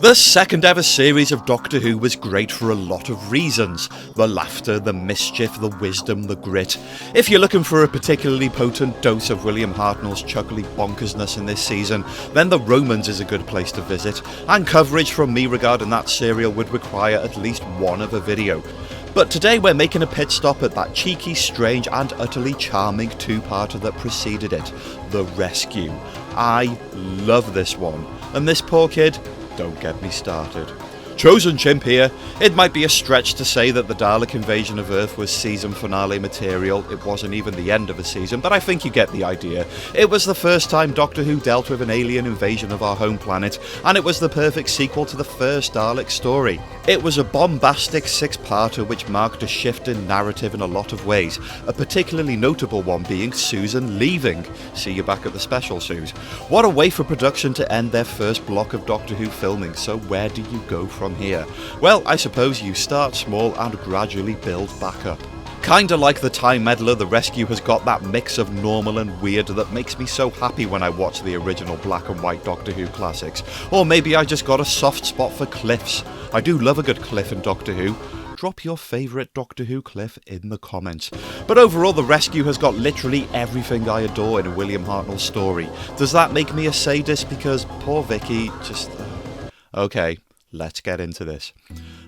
The second ever series of Doctor Who was great for a lot of reasons. The laughter, the mischief, the wisdom, the grit. If you're looking for a particularly potent dose of William Hartnell's chuckly bonkersness in this season, then the Romans is a good place to visit, and coverage from me regarding that serial would require at least one other video. But today we're making a pit stop at that cheeky, strange and utterly charming two-parter that preceded it, The Rescue. I love this one, and this poor kid, don't get me started. Chosen Chimp here. It might be a stretch to say that the Dalek invasion of Earth was season finale material. It wasn't even the end of a season, but I think you get the idea. It was the first time Doctor Who dealt with an alien invasion of our home planet, and it was the perfect sequel to the first Dalek story. It was a bombastic six-parter which marked a shift in narrative in a lot of ways, a particularly notable one being Susan leaving. See you back at the special, Suze. What a way for production to end their first block of Doctor Who filming, so where do you go from here? Well, I suppose you start small and gradually build back up. Kinda like the Time Meddler, The Rescue has got that mix of normal and weird that makes me so happy when I watch the original black and white Doctor Who classics. Or maybe I just got a soft spot for cliffs. I do love a good cliff in Doctor Who. Drop your favourite Doctor Who cliff in the comments. But overall, The Rescue has got literally everything I adore in a William Hartnell story. Does that make me a sadist because poor Vicki just... Okay, let's get into this.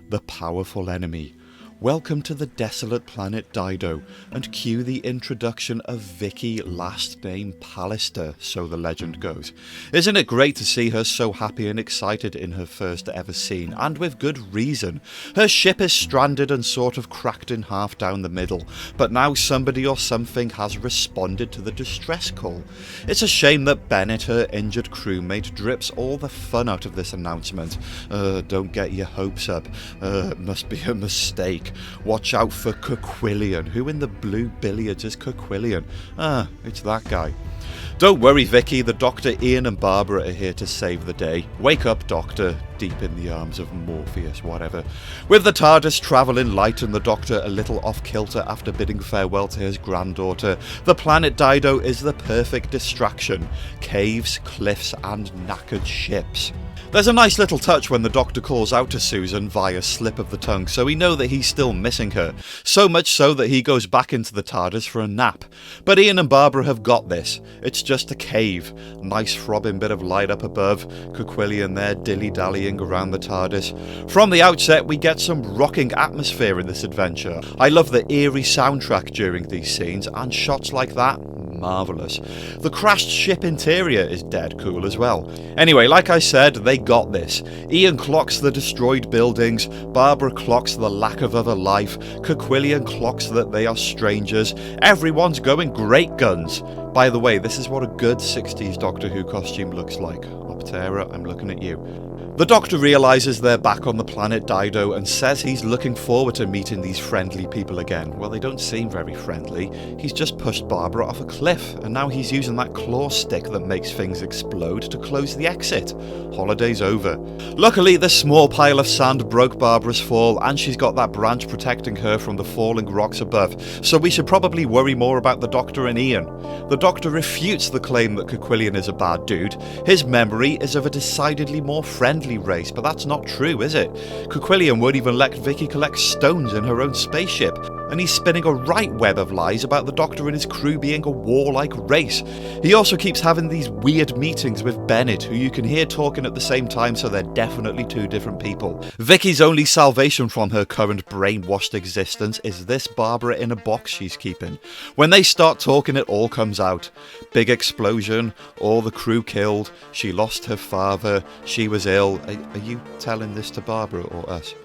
The powerful enemy. Welcome to the desolate planet Dido, and cue the introduction of Vicki, last name Pallister, so the legend goes. Isn't it great to see her so happy and excited in her first ever scene, and with good reason. Her ship is stranded and sort of cracked in half down the middle, but now somebody or something has responded to the distress call. It's a shame that Bennett, her injured crewmate, drips all the fun out of this announcement. Don't get your hopes up. It must be a mistake. Watch out for Quillian. Who in the blue billiards is Quillian? It's that guy. Don't worry, Vicki, the Doctor, Ian and Barbara are here to save the day. Wake up, Doctor, deep in the arms of Morpheus, whatever. With the TARDIS travelling light and the Doctor a little off-kilter after bidding farewell to his granddaughter, the planet Dido is the perfect distraction. Caves, cliffs and knackered ships. There's a nice little touch when the Doctor calls out to Susan via slip of the tongue, so we know that he's still missing her. So much so that he goes back into the TARDIS for a nap. But Ian and Barbara have got this. It's just a cave. Nice throbbing bit of light up above. Quillian there dilly-dallying around the TARDIS. From the outset, we get some rocking atmosphere in this adventure. I love the eerie soundtrack during these scenes, and shots like that, marvellous. The crashed ship interior is dead cool as well. Anyway, like I said, they got this. Ian clocks the destroyed buildings, Barbara clocks the lack of other life, Quillian clocks that they are strangers. Everyone's going great guns. By the way, this is what a good 60s Doctor Who costume looks like. Optera, I'm looking at you. The Doctor realises they're back on the planet Dido and says he's looking forward to meeting these friendly people again. Well, they don't seem very friendly. He's just pushed Barbara off a cliff, and now he's using that claw stick that makes things explode to close the exit. Holiday's over. Luckily, the small pile of sand broke Barbara's fall, and she's got that branch protecting her from the falling rocks above, so we should probably worry more about the Doctor and Ian. The Doctor refutes the claim that Quillian is a bad dude. His memory is of a decidedly more friendly race, but that's not true, is it? Quillian won't even let Vicki collect stones in her own spaceship, and he's spinning a right web of lies about the Doctor and his crew being a warlike race. He also keeps having these weird meetings with Bennett, who you can hear talking at the same time, so they're definitely two different people. Vicki's only salvation from her current brainwashed existence is this Barbara in a box she's keeping. When they start talking, it all comes out. Big explosion, all the crew killed, she lost her father, she was ill. Are you telling this to Barbara or us?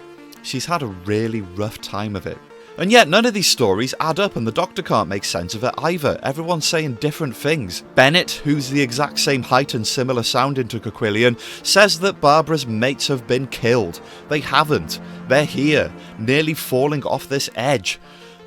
She's had a really rough time of it. And yet none of these stories add up, and the Doctor can't make sense of it either. Everyone's saying different things. Bennett, who's the exact same height and similar sounding to Quillian, says that Barbara's mates have been killed. They haven't. They're here, nearly falling off this edge.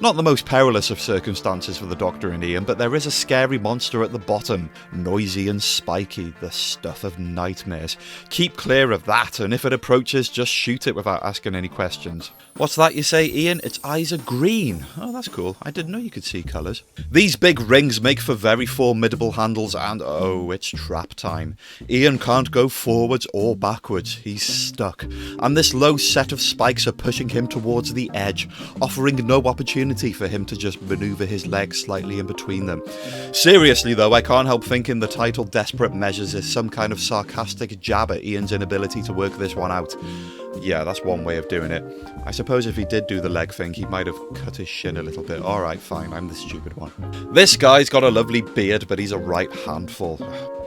Not the most perilous of circumstances for the Doctor and Ian, but there is a scary monster at the bottom. Noisy and spiky, the stuff of nightmares. Keep clear of that, and if it approaches, just shoot it without asking any questions. What's that you say, Ian? Its eyes are green. Oh, that's cool. I didn't know you could see colours. These big rings make for very formidable handles, and oh, it's trap time. Ian can't go forwards or backwards. He's stuck. And this low set of spikes are pushing him towards the edge, offering no opportunity for him to just manoeuvre his legs slightly in between them. Seriously though, I can't help thinking the title Desperate Measures is some kind of sarcastic jab at Ian's inability to work this one out. Yeah, that's one way of doing it. I suppose if he did do the leg thing, he might have cut his shin a little bit. Alright, fine, I'm the stupid one. This guy's got a lovely beard, but he's a right handful.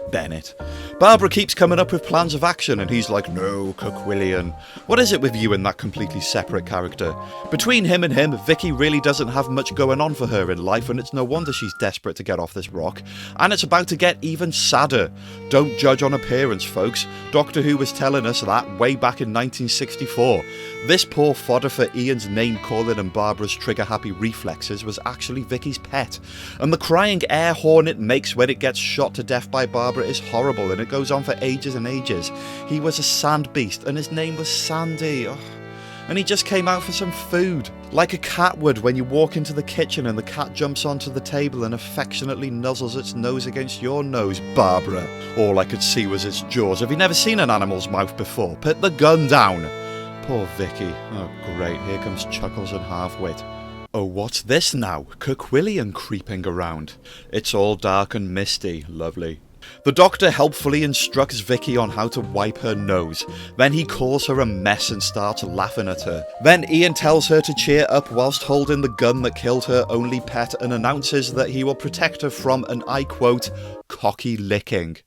Bennett. Barbara keeps coming up with plans of action, and he's like, no, Cuquillian. What is it with you and that completely separate character? Between him and him, Vicki really doesn't have much going on for her in life, and it's no wonder she's desperate to get off this rock. And it's about to get even sadder. Don't judge on appearance, folks. Doctor Who was telling us that way back in 1964. This poor fodder for Ian's name-calling and Barbara's trigger-happy reflexes was actually Vicky's pet. And the crying air horn it makes when it gets shot to death by Barbara is horrible, and it goes on for ages and ages. He was a sand beast, and his name was Sandy. Oh. And he just came out for some food. Like a cat would when you walk into the kitchen and the cat jumps onto the table and affectionately nuzzles its nose against your nose, Barbara. All I could see was its jaws. Have you never seen an animal's mouth before? Put the gun down. Poor Vicki. Oh great, here comes Chuckles and Half-Wit. Oh, what's this now? Cuquillian creeping around. It's all dark and misty. Lovely. The Doctor helpfully instructs Vicki on how to wipe her nose. Then he calls her a mess and starts laughing at her. Then Ian tells her to cheer up whilst holding the gun that killed her only pet and announces that he will protect her from, and I quote, cocky licking.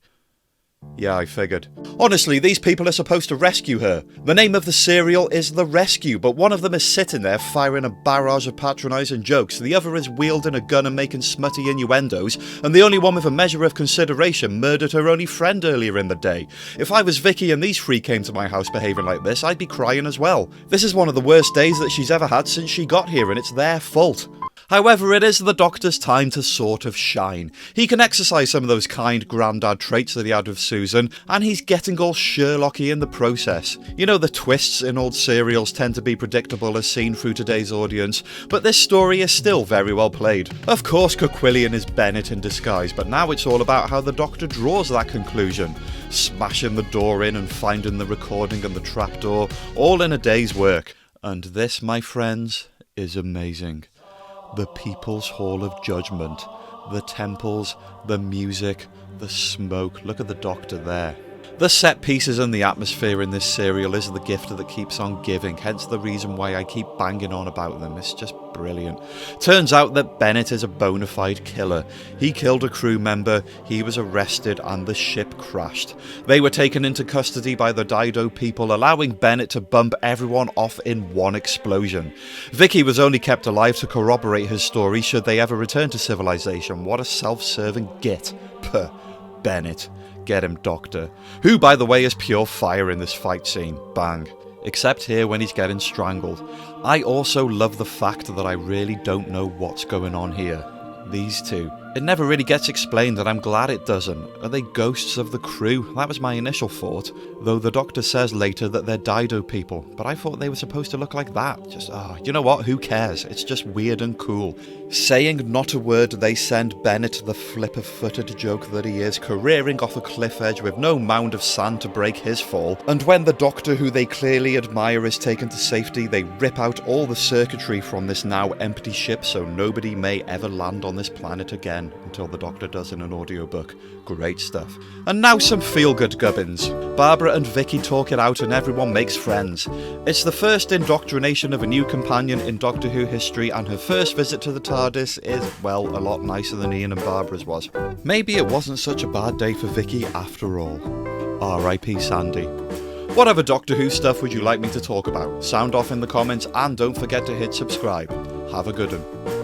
Yeah, I figured. Honestly, these people are supposed to rescue her. The name of the serial is The Rescue, but one of them is sitting there firing a barrage of patronising jokes, the other is wielding a gun and making smutty innuendos, and the only one with a measure of consideration murdered her only friend earlier in the day. If I was Vicki and these three came to my house behaving like this, I'd be crying as well. This is one of the worst days that she's ever had since she got here, and it's their fault. However, it is the Doctor's time to sort of shine. He can exercise some of those kind grandad traits that he had with Susan, and he's getting all Sherlocky in the process. You know, the twists in old serials tend to be predictable as seen through today's audience, but this story is still very well played. Of course, Cuquillian is Bennett in disguise, but now it's all about how the Doctor draws that conclusion. Smashing the door in and finding the recording and the trapdoor, all in a day's work. And this, my friends, is amazing. The People's Hall of Judgment, the temples, the music, the smoke. Look at the Doctor there. The set pieces and the atmosphere in this serial is the gift that keeps on giving, hence the reason why I keep banging on about them. It's just brilliant. Turns out that Bennett is a bona fide killer. He killed a crew member, he was arrested, and the ship crashed. They were taken into custody by the Dido people, allowing Bennett to bump everyone off in one explosion. Vicki was only kept alive to corroborate his story should they ever return to civilization. What a self-serving git. Puh. Bennett. Get him, Doctor. Who, by the way, is pure fire in this fight scene. Bang. Except here when he's getting strangled. I also love the fact that I really don't know what's going on here. These two. It never really gets explained, and I'm glad it doesn't. Are they ghosts of the crew? That was my initial thought. Though the Doctor says later that they're Dido people, but I thought they were supposed to look like that. You know what? Who cares? It's just weird and cool. Saying not a word, they send Bennett, the flipper-footed joke that he is, careering off a cliff edge with no mound of sand to break his fall. And when the Doctor, who they clearly admire, is taken to safety, they rip out all the circuitry from this now empty ship so nobody may ever land on this planet again. Until the Doctor does in an audiobook. Great stuff. And now some feel-good gubbins. Barbara and Vicki talk it out and everyone makes friends. It's the first indoctrination of a new companion in Doctor Who history, and her first visit to the TARDIS is, well, a lot nicer than Ian and Barbara's was. Maybe it wasn't such a bad day for Vicki after all. R.I.P. Sandy. What other Doctor Who stuff would you like me to talk about? Sound off in the comments, and don't forget to hit subscribe. Have a good one.